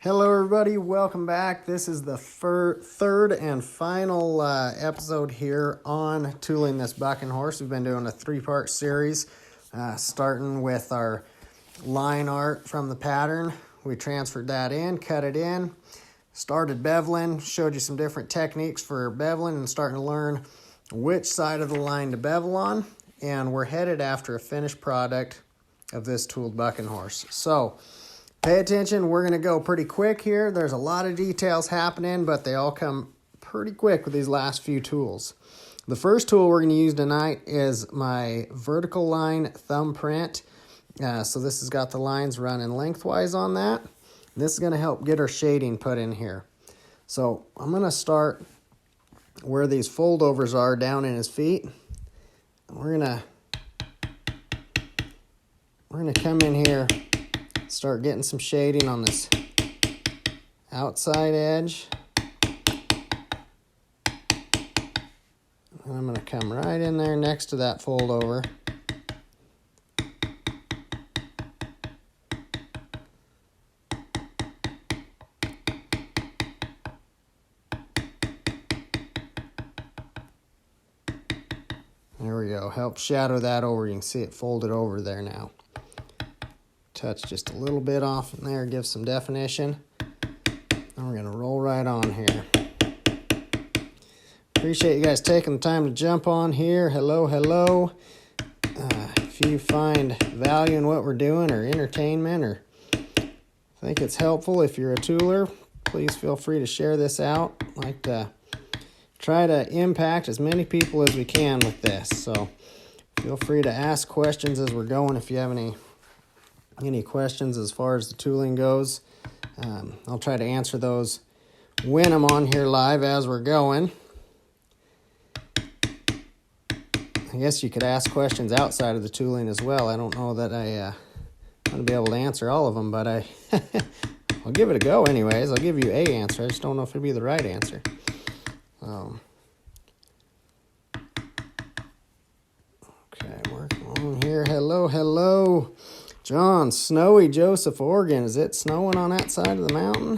Hello everybody, welcome back. This is the third and final episode here on tooling this bucking horse. We've been doing a three-part series, starting with our line art from the pattern. We transferred that in, cut it in, started beveling, showed you some different techniques for beveling and starting to learn which side of the line to bevel on. And we're headed after a finished product of this tooled bucking horse. So pay attention, we're gonna go pretty quick here. There's a lot of details happening, but they all come pretty quick with these last few tools. The first tool we're gonna use tonight is my vertical line thumbprint. So this has got the lines running lengthwise on that. This is gonna help get our shading put in here. So I'm gonna start where these foldovers are down in his feet. We're gonna come in here, start getting some shading on this outside edge. And I'm going to come right in there next to that fold over. There we go. Help shadow that over. You can see it folded over there now. Touch just a little bit off in there, give some definition. And we're going to roll right on here. Appreciate you guys taking the time to jump on here. Hello. If you find value in what we're doing or entertainment or think it's helpful, if you're a tooler, please feel free to share this out. I'd like to try to impact as many people as we can with this. So feel free to ask questions as we're going if you have any questions as far as the tooling goes. I'll try to answer those when I'm on here live as we're going. I guess you could ask questions outside of the tooling as well. I don't know that I'm going to be able to answer all of them, but I'll give it a go anyways. I'll give you an answer. I just don't know if it'll be the right answer. Okay, working on here. Hello. John, snowy Joseph, Oregon. Is it snowing on that side of the mountain?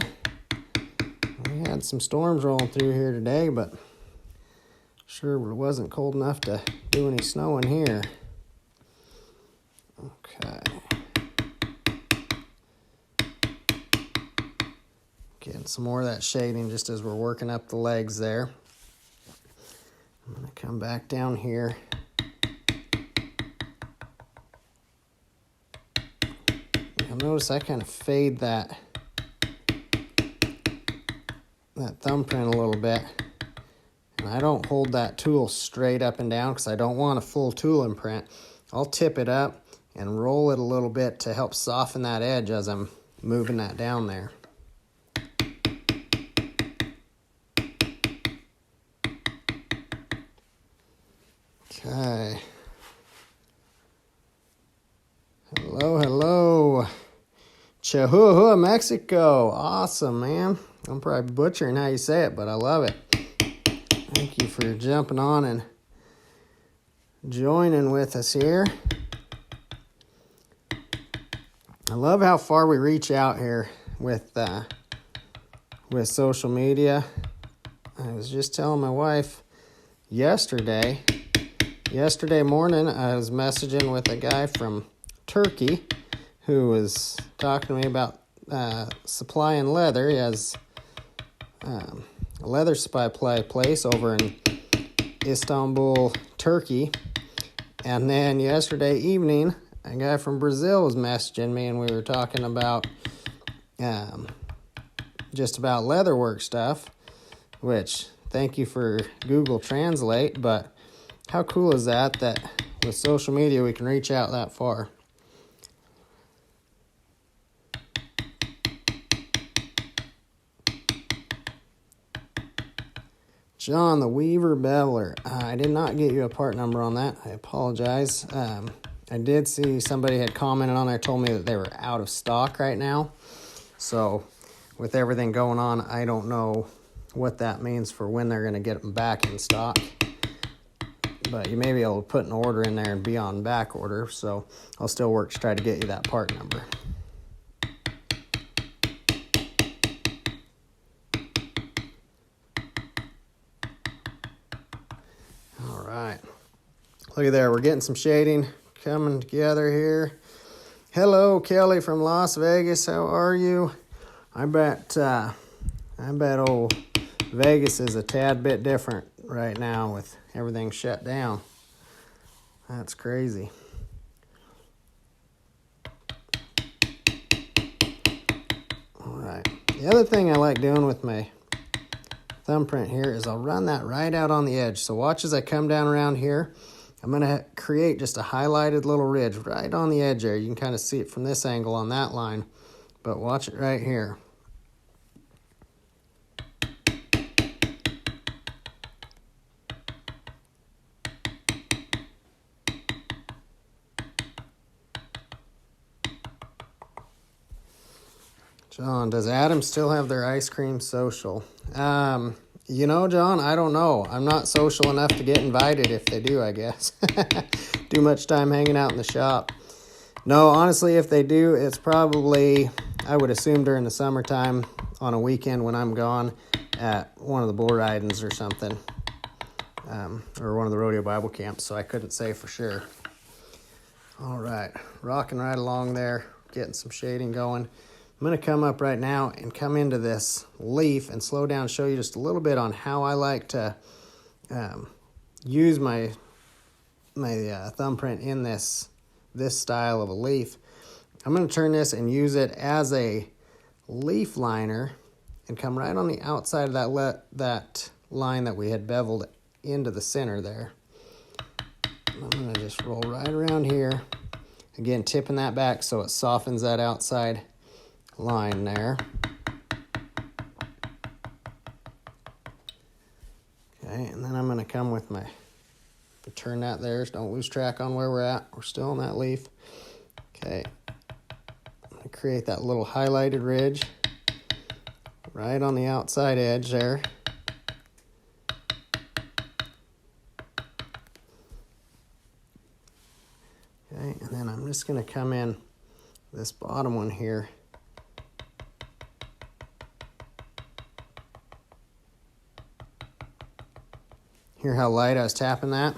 We had some storms rolling through here today, but sure it wasn't cold enough to do any snowing here. Okay. Getting some more of that shading just as we're working up the legs there. I'm going to come back down here. Notice I kind of fade that thumbprint a little bit. And I don't hold that tool straight up and down because I don't want a full tool imprint. I'll tip it up and roll it a little bit to help soften that edge as I'm moving that down there. Okay. Hello. Chihuahua, Mexico. Awesome, man. I'm probably butchering how you say it, but I love it. Thank you for jumping on and joining with us here. I love how far we reach out here with social media. I was just telling my wife yesterday morning, I was messaging with a guy from Turkey who was talking to me about supplying leather. He has a leather supply place over in Istanbul, Turkey. And then yesterday evening, a guy from Brazil was messaging me, and we were talking about just about leatherwork stuff, which thank you for Google Translate, but how cool is that with social media we can reach out that far? John, the Weaver Beveler. I did not get you a part number on that. I apologize. I did see somebody had commented on there, told me that they were out of stock right now. So with everything going on, I don't know what that means for when they're going to get them back in stock. But you may be able to put an order in there and be on back order. So I'll still work to try to get you that part number. Look at there, we're getting some shading coming together here. Hello, Kelly from Las Vegas. How are you? I bet old Vegas is a tad bit different right now with everything shut down. That's crazy. All right. The other thing I like doing with my thumbprint here is I'll run that right out on the edge. So watch as I come down around here. I'm going to create just a highlighted little ridge right on the edge there. You can kind of see it from this angle on that line, but watch it right here. John, does Adam still have their ice cream social? You know, John, I don't know. I'm not social enough to get invited if they do, I guess. Too much time hanging out in the shop. No, honestly, if they do, it's probably, I would assume during the summertime on a weekend when I'm gone at one of the bull ridings or something, or one of the rodeo Bible camps, so I couldn't say for sure. All right, rocking right along there, getting some shading going. I'm going to come up right now and come into this leaf and slow down, show you just a little bit on how I like to use my thumbprint in this style of a leaf. I'm going to turn this and use it as a leaf liner and come right on the outside of that line that we had beveled into the center there. I'm going to just roll right around here. Again, tipping that back so it softens that outside line there. Okay, and then I'm going to come with my, turn that there, so don't lose track on where we're at. We're still on that leaf. Okay, I'm going to create that little highlighted ridge right on the outside edge there. Okay, and then I'm just going to come in this bottom one here. Hear how light I was tapping that?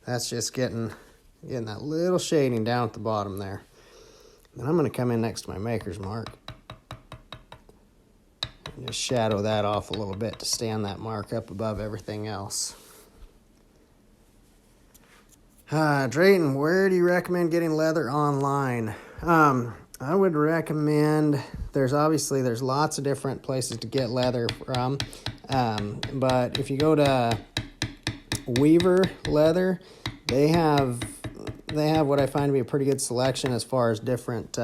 That's just getting that little shading down at the bottom there. Then I'm going to come in next to my maker's mark and just shadow that off a little bit to stand that mark up above everything else. Drayton, where do you recommend getting leather online? I would recommend, there's lots of different places to get leather from, but if you go to Weaver Leather, they have what I find to be a pretty good selection as far as different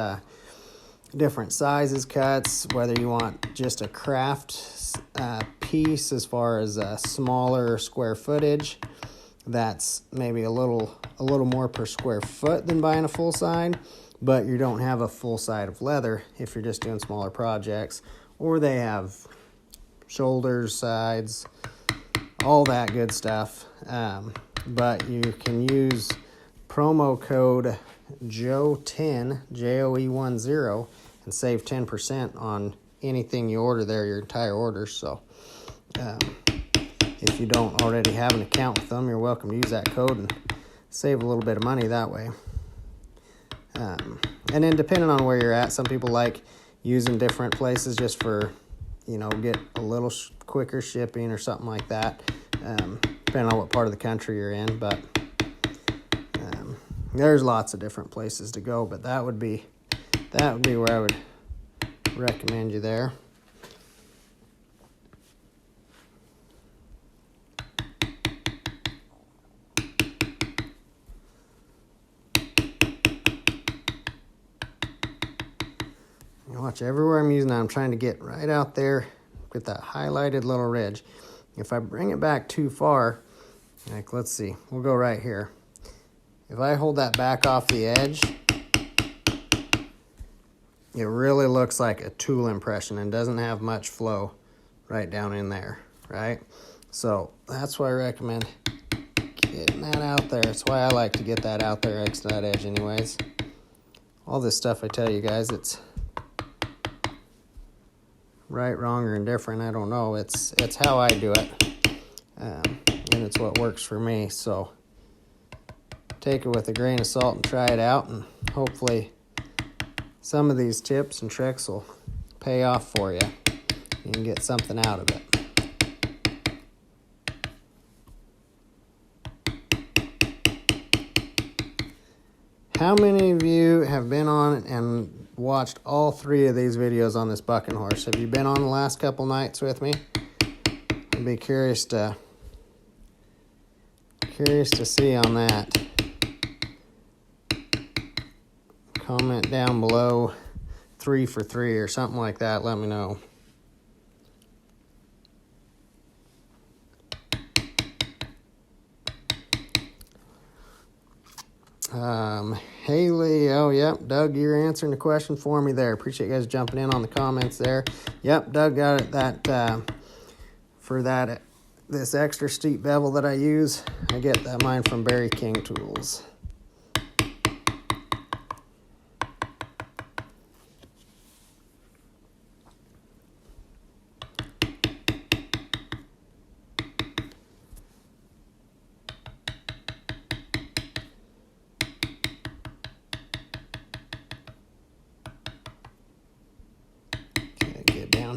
sizes, cuts, whether you want just a craft piece as far as a smaller square footage that's maybe a little more per square foot than buying a full side, but you don't have a full side of leather if you're just doing smaller projects. Or they have shoulders, sides, all that good stuff. But you can use promo code JOE10, JOE10, and save 10% on anything you order there, your entire order. So if you don't already have an account with them, you're welcome to use that code and save a little bit of money that way. And then depending on where you're at, some people like using different places just for, get a little quicker shipping or something like that, depending on what part of the country you're in. But there's lots of different places to go, but that would be where I would recommend you there. Watch, everywhere I'm using that, I'm trying to get right out there with that highlighted little ridge. If I bring it back too far, like let's see, we'll go right here. If I hold that back off the edge, it really looks like a tool impression and doesn't have much flow right down in there, right? So that's why I recommend getting that out there. That's why I like to get that out there next to that edge anyways. All this stuff I tell you guys, it's right, wrong, or indifferent, I don't know. It's how I do it, and it's what works for me. So take it with a grain of salt and try it out, and hopefully some of these tips and tricks will pay off for you. You can get something out of it. How many of you have been on and watched all 3 of these videos on this bucking horse? Have you been on the last couple nights with me? I'd be curious to see on that. Comment down below 3 for 3 or something like that. Let me know. Haley, oh, yep, Doug, you're answering the question for me there. Appreciate you guys jumping in on the comments there. Yep, Doug got it this extra steep bevel that I use. I get that mine from Berry King Tools.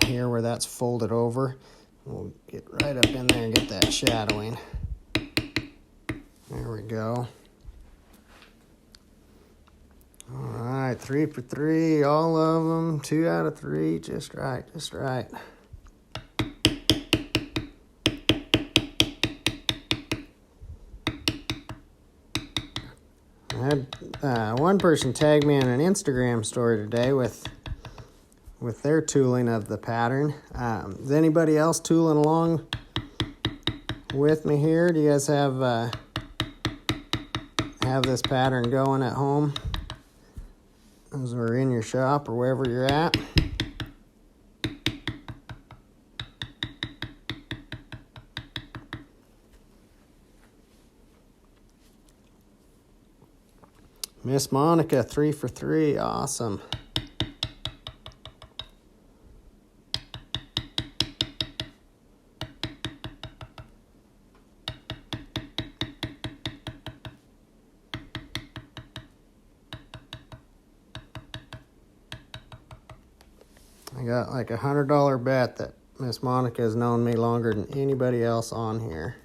Here where that's folded over, we'll get right up in there and get that shadowing. There we go. All right, 3 for 3, all of them, 2 out of 3, just right, just right. I had one person tag me in an Instagram story today with their tooling of the pattern. Is anybody else tooling along with me here? Do you guys have this pattern going at home as we're in your shop or wherever you're at? Miss Monica, 3 for 3, awesome. I got like $100 bet that Miss Monica has known me longer than anybody else on here.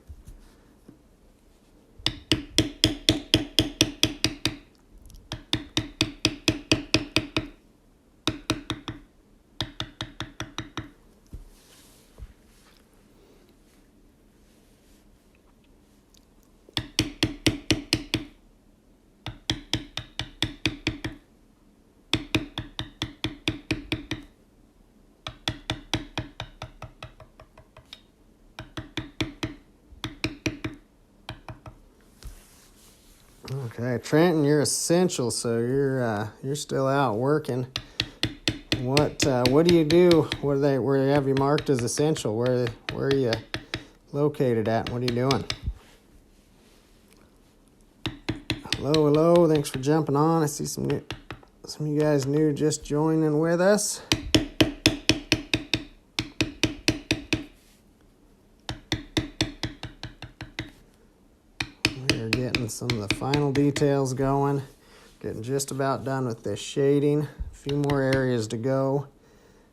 Okay, Trenton, you're essential, so you're still out working. What do you do? Where they have you marked as essential? Where are you located at? What are you doing? Hello. Thanks for jumping on. I see some of you guys new just joining with us. Getting some of the final details going. Getting just about done with this shading. A few more areas to go.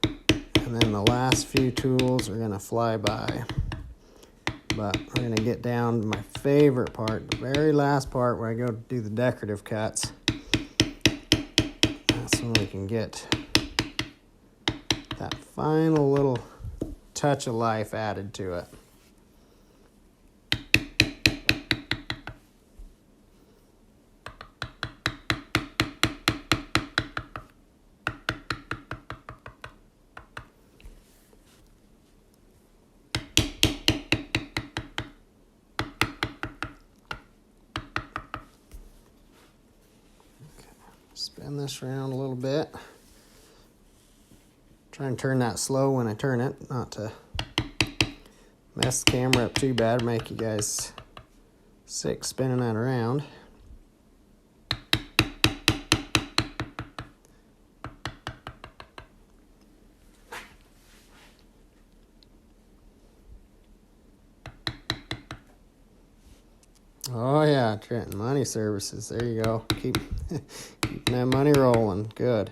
And then the last few tools are going to fly by. But we're going to get down to my favorite part, the very last part where I go to do the decorative cuts. That's when we can get that final little touch of life added to it. Spin this around a little bit. Try and turn that slow when I turn it, not to mess the camera up too bad or make you guys sick spinning that around. Oh yeah, Trenton Money Services. There you go. Keeping that money rolling. Good.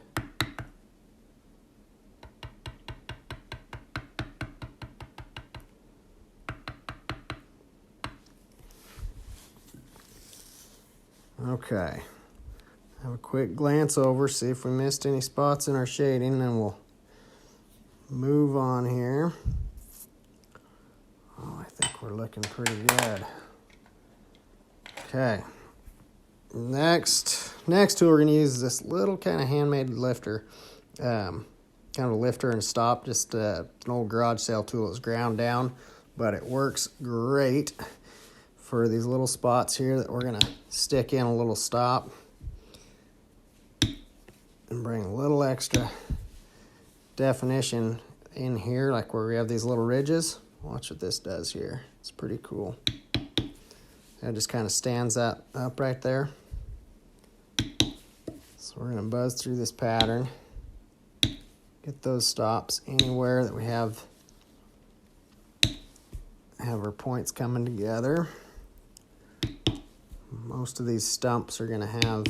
Okay. Have a quick glance over, see if we missed any spots in our shading, then we'll move on here. Oh, I think we're looking pretty good. Okay. Next tool we're going to use is this little kind of handmade lifter. Kind of a lifter and stop, just an old garage sale tool. It's ground down, but it works great for these little spots here that we're going to stick in a little stop and bring a little extra definition in here, like where we have these little ridges. Watch what this does here. It's pretty cool. It just kind of stands that up right there. So we're going to buzz through this pattern, get those stops anywhere that we have our points coming together. Most of these stumps are going to have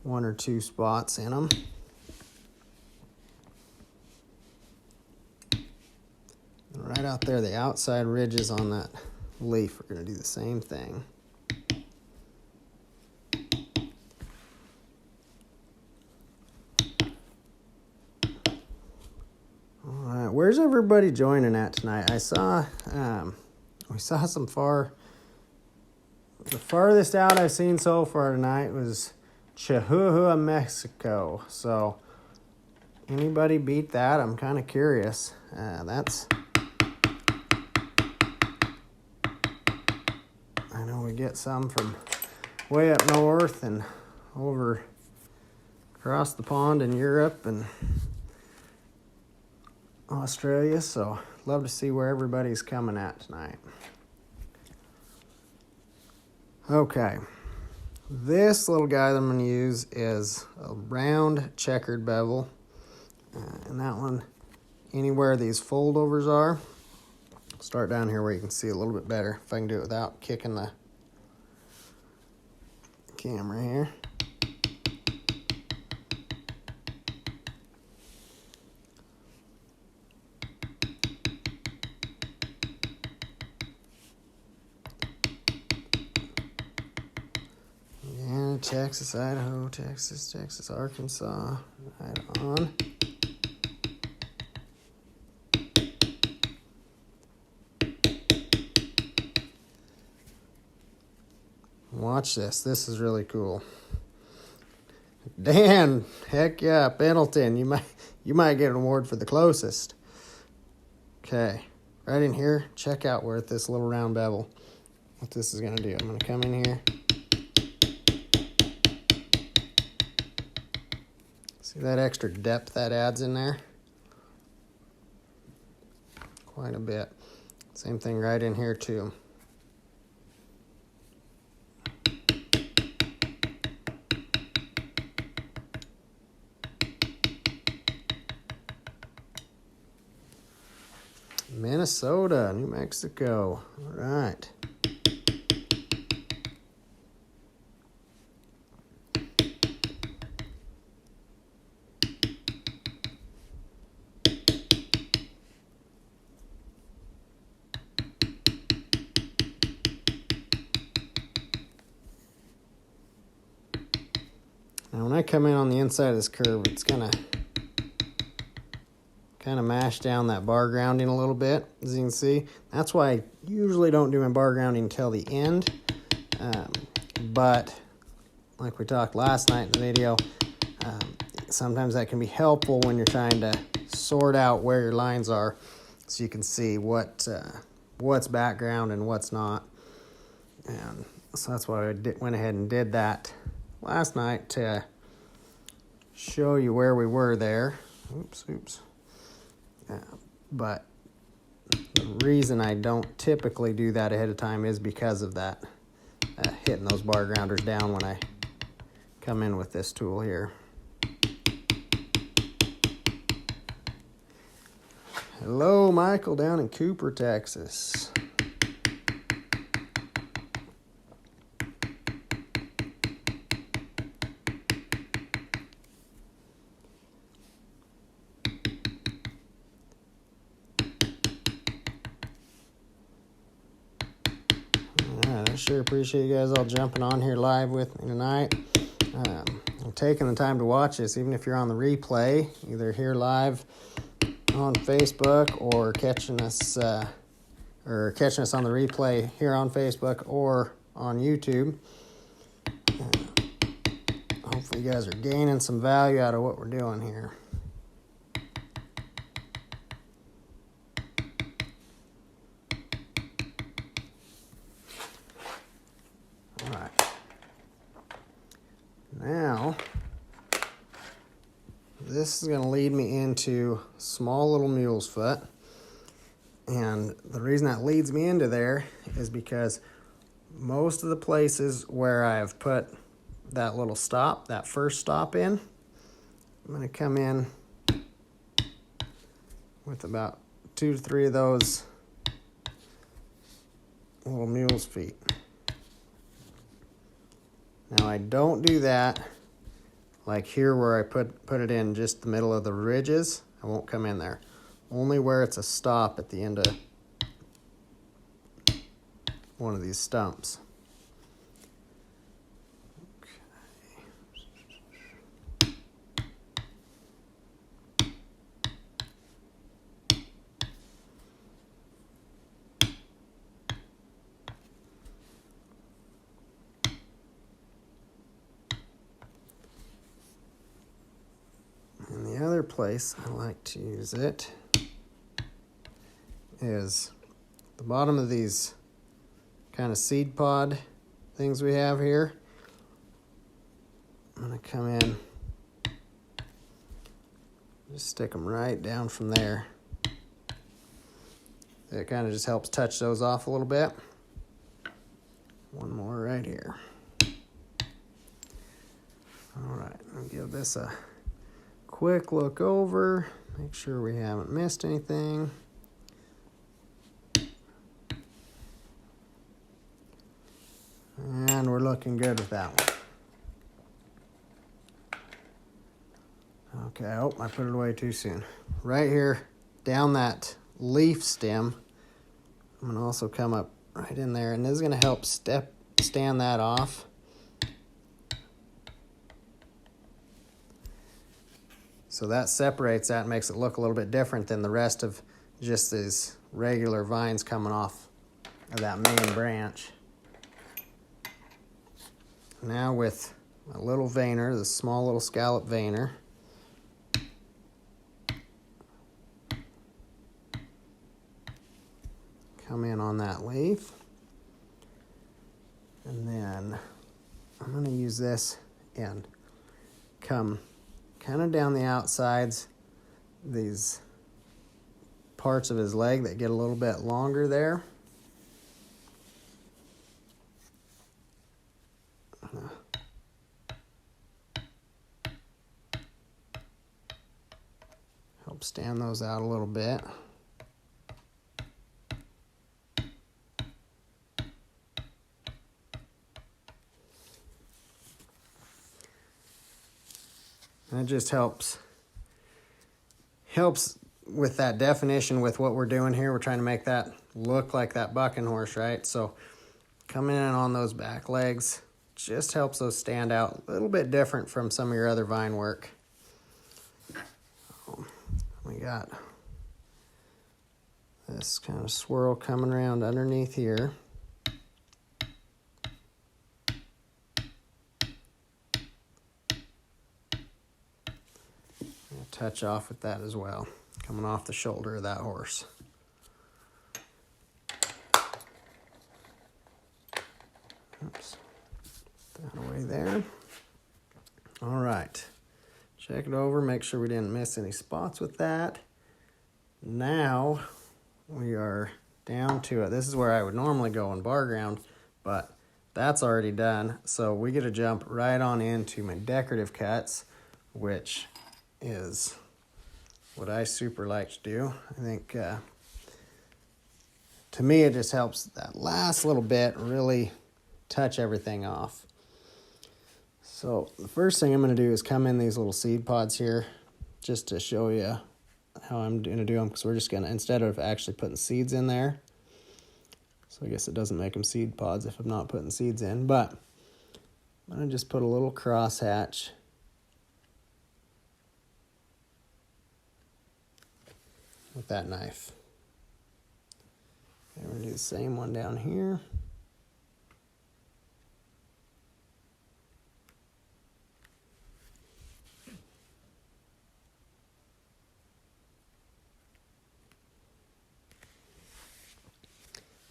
one or two spots in them. And right out there, the outside ridges on that leaf are going to do the same thing. All right, where's everybody joining at tonight? I saw we saw the farthest out I've seen so far tonight was Chihuahua, Mexico. So anybody beat that? I'm kind of curious. I know we get some from way up north and over across the pond in Europe and Australia. So love to see where everybody's coming at tonight. Okay. This little guy that I'm going to use is a round checkered bevel. And that one, anywhere these foldovers are, start down here where you can see a little bit better. If I can do it without kicking the camera here. Texas, Idaho, Texas, Arkansas, right on. Watch this. This is really cool. Dan, heck yeah, Pendleton, you might get an award for the closest. Okay, right in here, check out where this little round bevel, what this is going to do. I'm going to come in here. See that extra depth that adds in there? Quite a bit. Same thing right in here too. Minnesota, New Mexico. All right. Now when I come in on the inside of this curve, it's gonna kind of mash down that bar grounding a little bit, as you can see. That's why I usually don't do my bar grounding until the end. But like we talked last night in the video, sometimes that can be helpful when you're trying to sort out where your lines are, so you can see what's background and what's not. And so that's why I went ahead and did that last night to show you where we were there. Oops. But the reason I don't typically do that ahead of time is because of that, hitting those bar grounders down when I come in with this tool here. Hello, Michael, down in Cooper, Texas. sure appreciate you guys all jumping on here live with me tonight. And taking the time to watch this, even if you're on the replay, either here live on Facebook or catching us on the replay here on Facebook or on YouTube. Hopefully you guys are gaining some value out of what we're doing here. All right. Now, this is going to lead me into small little mule's foot. And the reason that leads me into there is because most of the places where I've put that little stop, that first stop in, I'm going to come in with about 2 to 3 of those little mule's feet. Now I don't do that like here where I put it in just the middle of the ridges. I won't come in there. Only where it's a stop at the end of one of these stumps. And the other place I like to use it is the bottom of these kind of seed pod things we have here. I'm going to come in, just stick them right down from there. It kind of just helps touch those off a little bit. One more right here. All right, I'll give this a quick look over, make sure we haven't missed anything. And we're looking good with that one. Okay, oh, I put it away too soon. Right here, down that leaf stem, I'm going to also come up right in there, and this is going to help stand that off. So that separates that and makes it look a little bit different than the rest of just these regular vines coming off of that main branch. Now with a little Vayner, the small little Scallop Vayner, come in on that leaf, and then I'm going to use this and come kind of down the outsides, these parts of his leg that get a little bit longer there. Help stand those out a little bit. And it just helps with that definition with what we're doing here. We're trying to make that look like that bucking horse, right? So coming in on those back legs just helps those stand out a little bit different from some of your other vine work. We got this kind of swirl coming around underneath here. Touch off with that as well, coming off the shoulder of that horse. Oops, put that away there. All right, check it over, make sure we didn't miss any spots with that. Now we are down to it. This is where I would normally go on bar ground, but that's already done. So we get to jump right on into my decorative cuts, which is what I super like to do. I think to me it just helps that last little bit really touch everything off. So the first thing I'm going to do is come in these little seed pods here just to show you how I'm going to do them, because we're just going to, instead of actually putting seeds in there, So I guess it doesn't make them seed pods if I'm not putting seeds in. But I'm going to just put a little crosshatch with that knife. And we're going to do the same one down here.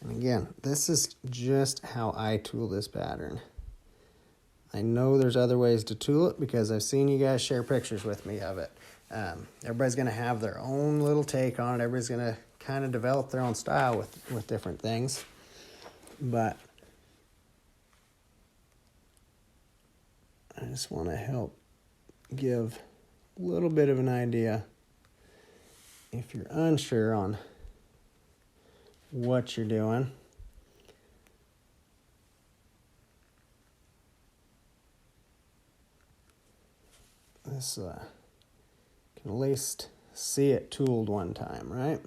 And again, this is just how I tool this pattern. I know there's other ways to tool it because I've seen you guys share pictures with me of it. Everybody's going to have their own little take on it. Everybody's going to kind of develop their own style with different things. But I just want to help give a little bit of an idea if you're unsure on what you're doing. This can at least see it tooled one time, right?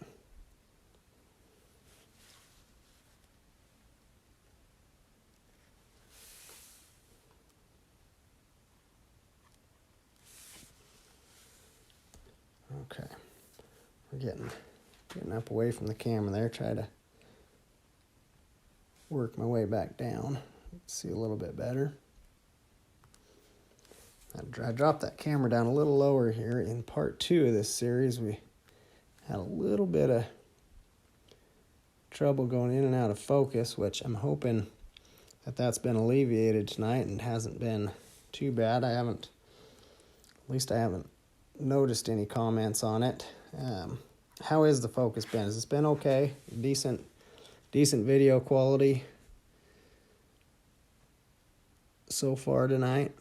Okay, we're getting up away from the camera there. Try to work my way back down. See a little bit better. I dropped that camera down a little lower here. In part 2 of this series, we had a little bit of trouble going in and out of focus, which I'm hoping that's been alleviated tonight and hasn't been too bad. I haven't noticed any comments on it. How is the focus been? Has it been okay? Decent video quality so far tonight?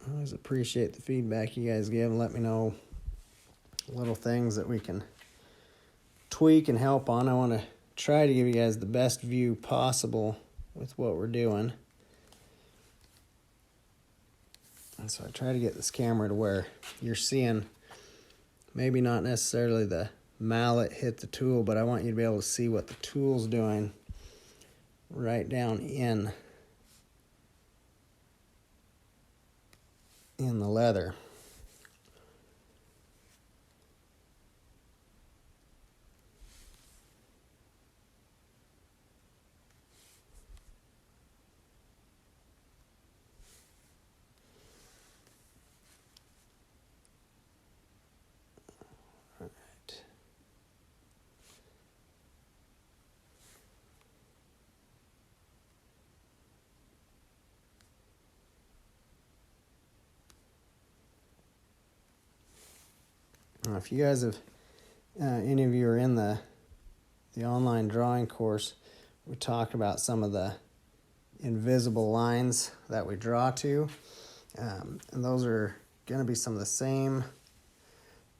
I always appreciate the feedback you guys give and let me know little things that we can tweak and help on. I want to try to give you guys the best view possible with what we're doing. And so I try to get this camera to where you're seeing maybe not necessarily the mallet hit the tool, but I want you to be able to see what the tool's doing right down in the leather. All right. Now, if you guys have, any of you are in the online drawing course, we talk about some of the invisible lines that we draw to, and those are going to be some of the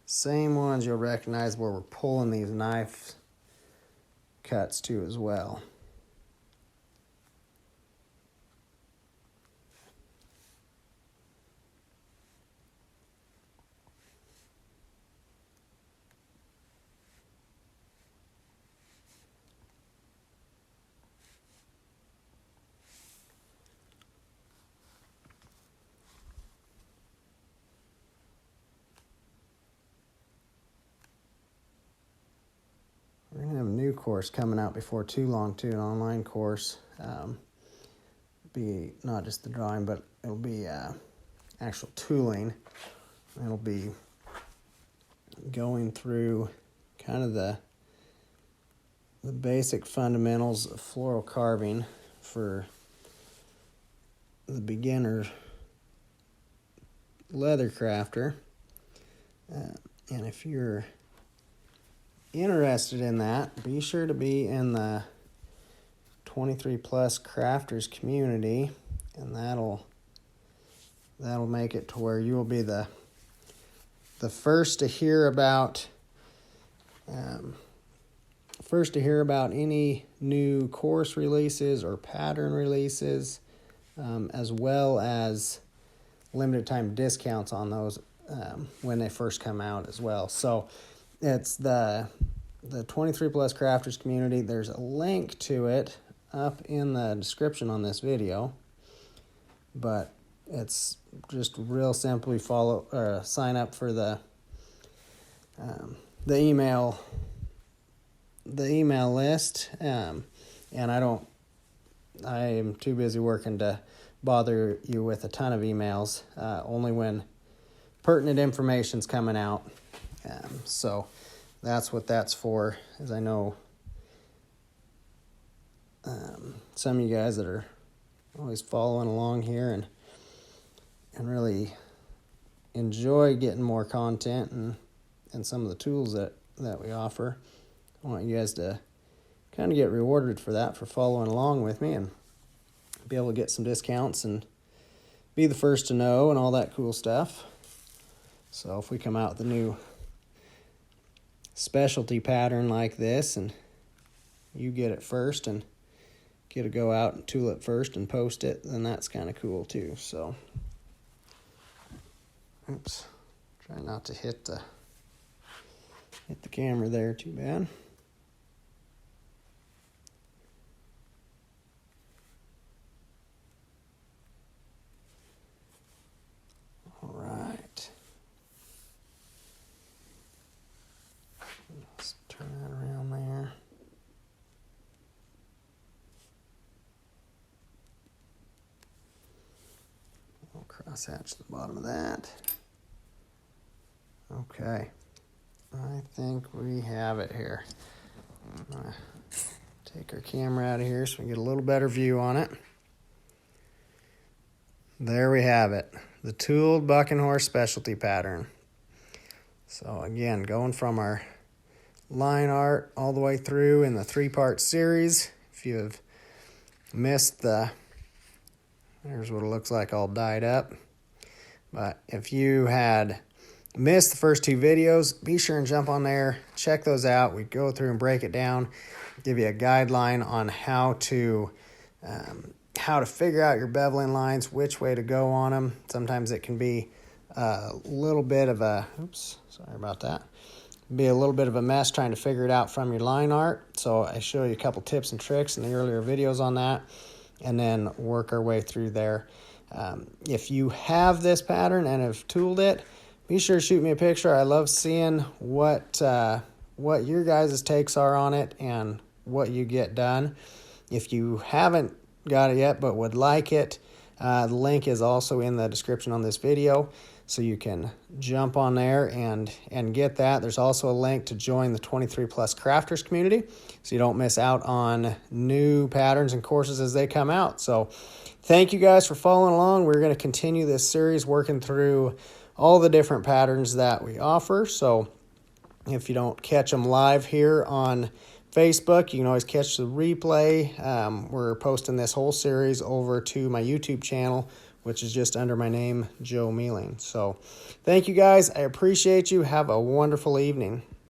same ones you'll recognize where we're pulling these knife cuts to as well. We're going to have a new course coming out before too long, too, an online course. Be not just the drawing, but it'll be actual tooling. It'll be going through kind of the basic fundamentals of floral carving for the beginner leather crafter. And if you're interested in that, be sure to be in the 23 plus crafters community, and that'll make it to where you will be the first to hear about any new course releases or pattern releases, as well as limited time discounts on those when they first come out as well. So it's the the 23 Plus Crafters community. There's a link to it up in the description on this video, but it's just real simply sign up for the email list, and I am too busy working to bother you with a ton of emails, only when pertinent information's coming out. So that's what that's for, as I know some of you guys that are always following along here and really enjoy getting more content and some of the tools that we offer. I want you guys to kind of get rewarded for that, for following along with me and be able to get some discounts and be the first to know and all that cool stuff. So if we come out with a new specialty pattern like this and you get it first and get to go out and tool it first and post it, then that's kind of cool too. So, oops, try not to hit the camera there too bad. All right. Let's turn that around there. We'll cross hatch the bottom of that. Okay. I think we have it here. I'm gonna take our camera out of here so we can get a little better view on it. There we have it. The tooled bucking horse specialty pattern. So again, going from our line art all the way through in the 3-part series. If you have missed there's what it looks like all dyed up. But if you had missed the first 2 videos, be sure and jump on there, check those out. We go through and break it down, give you a guideline on how to figure out your beveling lines, which way to go on them. Sometimes it can be a little bit of a, be a little bit of a mess trying to figure it out from your line art. So I show you a couple tips and tricks in the earlier videos on that, and then work our way through there. If you have this pattern and have tooled it, be sure to shoot me a picture. I love seeing what your guys' takes are on it and what you get done. If you haven't got it yet but would like it, the link is also in the description on this video, so you can jump on there and get that. There's also a link to join the 23 Plus Crafters community, so you don't miss out on new patterns and courses as they come out. So thank you guys for following along. We're going to continue this series working through all the different patterns that we offer. So if you don't catch them live here on Facebook, you can always catch the replay. We're posting this whole series over to my YouTube channel, which is just under my name, Joe Mealing. So thank you guys. I appreciate you. Have a wonderful evening.